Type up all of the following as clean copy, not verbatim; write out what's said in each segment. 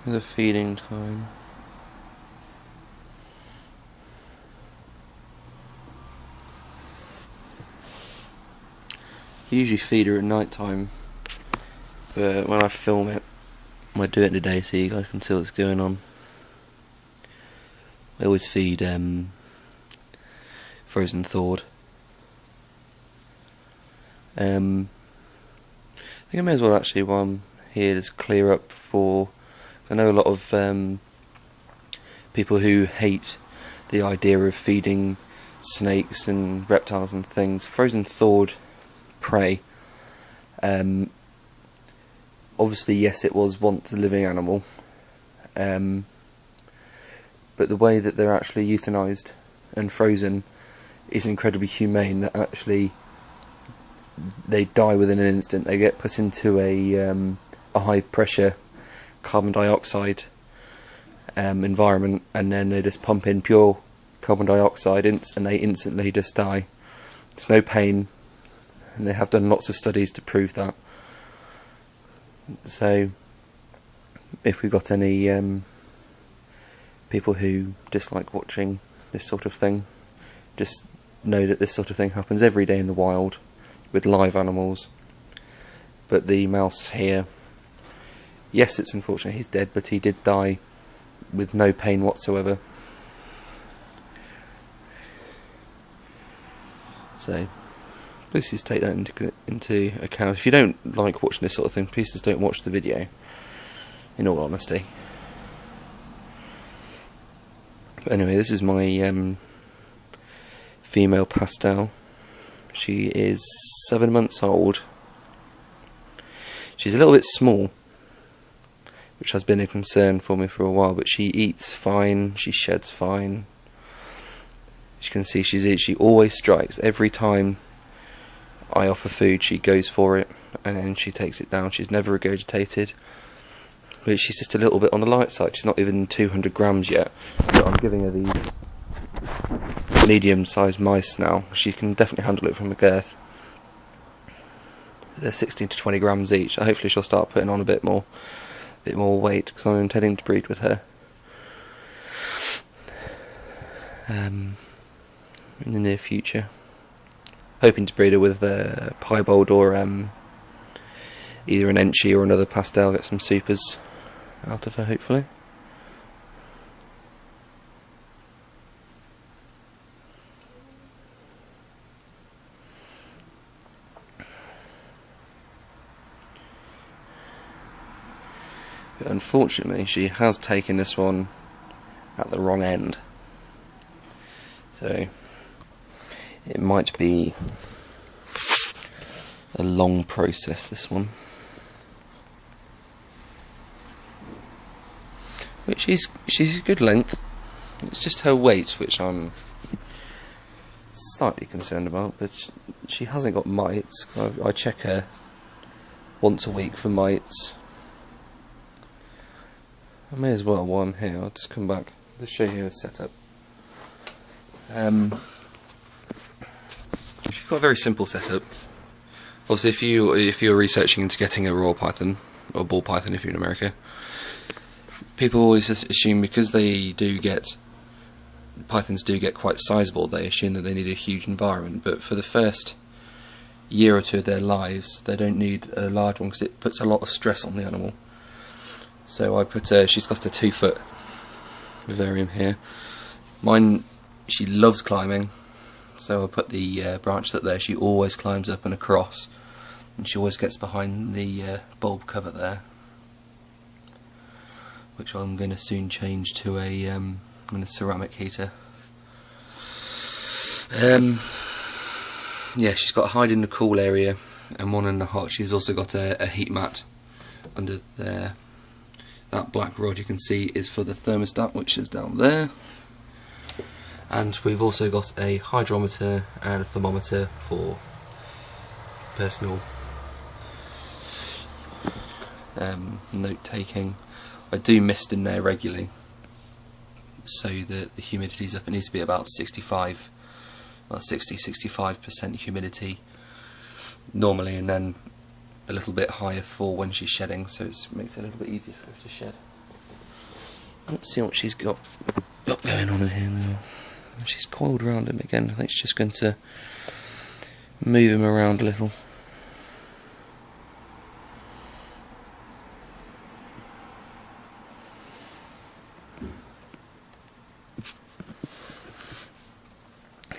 The feeding time. I usually feed her at night time, but when I film it, I might do it in the day so you guys can see what's going on. I always feed frozen thawed. I think I may as well actually, while I'm here, just clear up for. I know a lot of people who hate the idea of feeding snakes and reptiles and things. Frozen thawed prey. Obviously, yes, it was once a living animal, but the way that they're actually euthanized and frozen is incredibly humane. That actually they die within an instant. They get put into a high pressure carbon dioxide environment, and then they just pump in pure carbon dioxide and they instantly just die. There's no pain, and they have done lots of studies to prove that. So if we've got any people who dislike watching this sort of thing, just know that this sort of thing happens every day in the wild with live animals. But the mouse here, yes, it's unfortunate he's dead, but he did die with no pain whatsoever. So please just take that into account. If you don't like watching this sort of thing, please just don't watch the video, in all honesty. But anyway, this is my female pastel. She is 7 months old. She's a little bit small, which has been a concern for me for a while, but she eats fine, she sheds fine. As you can see, she always strikes. Every time I offer food, she goes for it, and then she takes it down. She's never regurgitated, but she's just a little bit on the light side. She's not even 200 grams yet, but I'm giving her these medium-sized mice now. She can definitely handle it from a girth. They're 16 to 20 grams each. Hopefully she'll start putting on a bit more weight, because I'm intending to breed with her in the near future. Hoping to breed her with a piebald or either an Enchi or another pastel. Get some supers out of her, hopefully. But unfortunately, she has taken this one at the wrong end, so it might be a long process, this one. But she's a good length. It's just her weight which I'm slightly concerned about, but she hasn't got mites. I check her once a week for mites. I may as well, while I'm here, I'll just come back to show you her setup. She's got a very simple setup. Obviously, if you're researching into getting a raw python, or ball python if you're in America, people always assume, because pythons do get quite sizable, they assume that they need a huge environment. But for the first year or two of their lives, they don't need a large one, because it puts a lot of stress on the animal. So I put she's got a 2-foot vivarium here. Mine, she loves climbing, so I put the branches up there. She always climbs up and across, and she always gets behind the bulb cover there, which I'm going to soon change to a ceramic heater. Yeah, she's got a hide in the cool area and one in the hot. She's also got a heat mat under there. That black rod you can see is for the thermostat, which is down there. And we've also got a hydrometer and a thermometer for personal note taking. I do mist in there regularly, so that the humidity's up. It needs to be about 60-65% humidity normally, and then a little bit higher for when she's shedding, so it makes it a little bit easier for her to shed. Let's see what she's got going on in here now. She's coiled around him again. I think she's just going to move him around a little.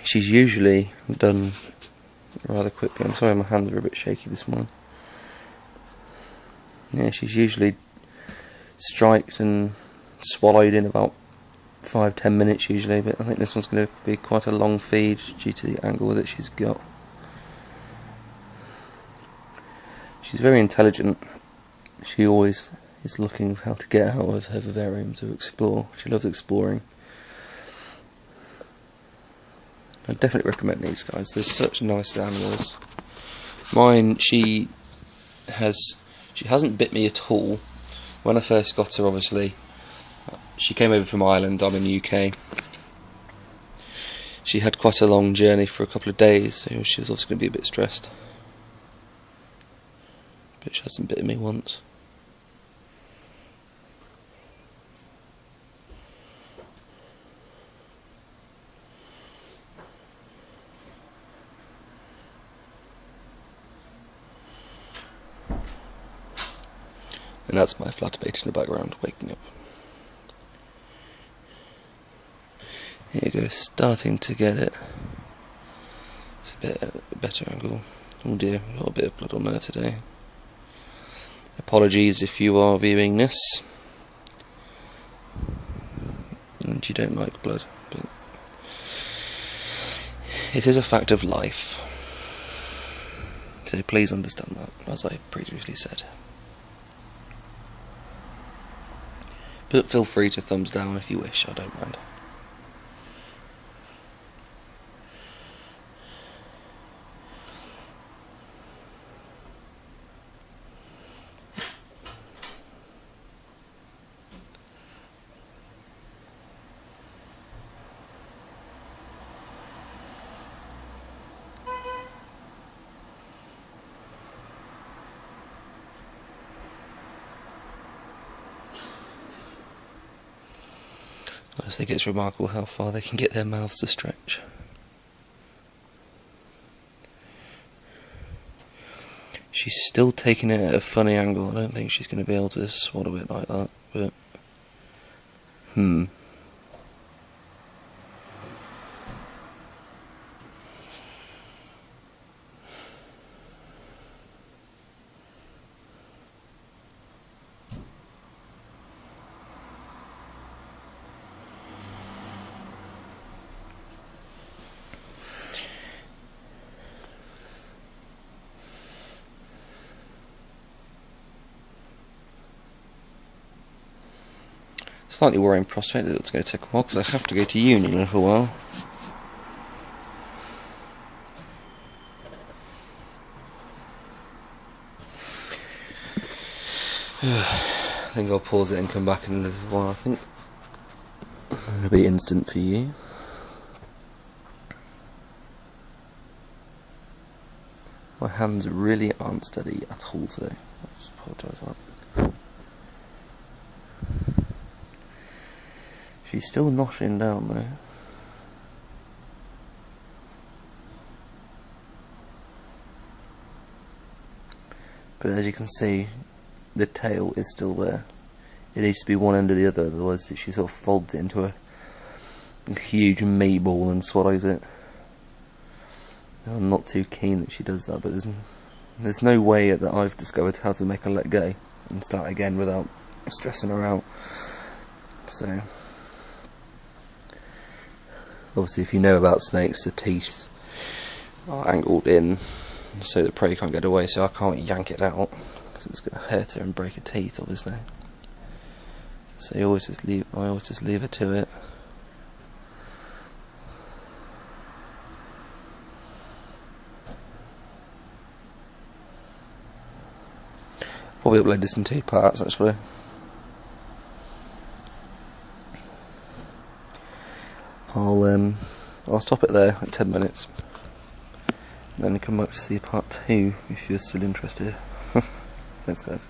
She's usually done rather quickly. I'm sorry my hands are a bit shaky this morning. Yeah, she's usually striked and swallowed in about 5-10 minutes usually, but I think this one's going to be quite a long feed due to the angle that she's got. She's very intelligent. She always is looking for how to get out of her vivarium to explore. She loves exploring. I definitely recommend these guys. They're such nice animals. Mine, she hasn't bit me at all. When I first got her, obviously, she came over from Ireland. I'm in the UK. She had quite a long journey for a couple of days, so she was obviously going to be a bit stressed. But she hasn't bitten me once. And that's my flatmate in the background, waking up. Here you go, starting to get it. It's a better angle. Oh dear, we've got a bit of blood on there today. Apologies if you are viewing this and you don't like blood, but it is a fact of life. So please understand that, as I previously said. But feel free to thumbs down if you wish, I don't mind. I just think it's remarkable how far they can get their mouths to stretch. She's still taking it at a funny angle. I don't think she's going to be able to swallow it like that, but slightly worrying prospect that it's going to take a while because I have to go to uni in a little while. I think I'll pause it and come back in a little while. I think it'll be instant for you. My hands really aren't steady at all today. I just apologise for that. She's still noshing down though. But as you can see, the tail is still there. It needs to be one end or the other, otherwise she sort of folds it into a huge meatball and swallows it. I'm not too keen that she does that, but there's no way that I've discovered how to make her let go and start again without stressing her out. So obviously if you know about snakes, the teeth are angled in so the prey can't get away, so I can't yank it out because it's going to hurt her and break her teeth obviously. So I always just leave her to it. Probably upload this in 2 parts actually. I'll stop it there at 10 minutes. Then come back to see part 2 if you're still interested. Thanks guys.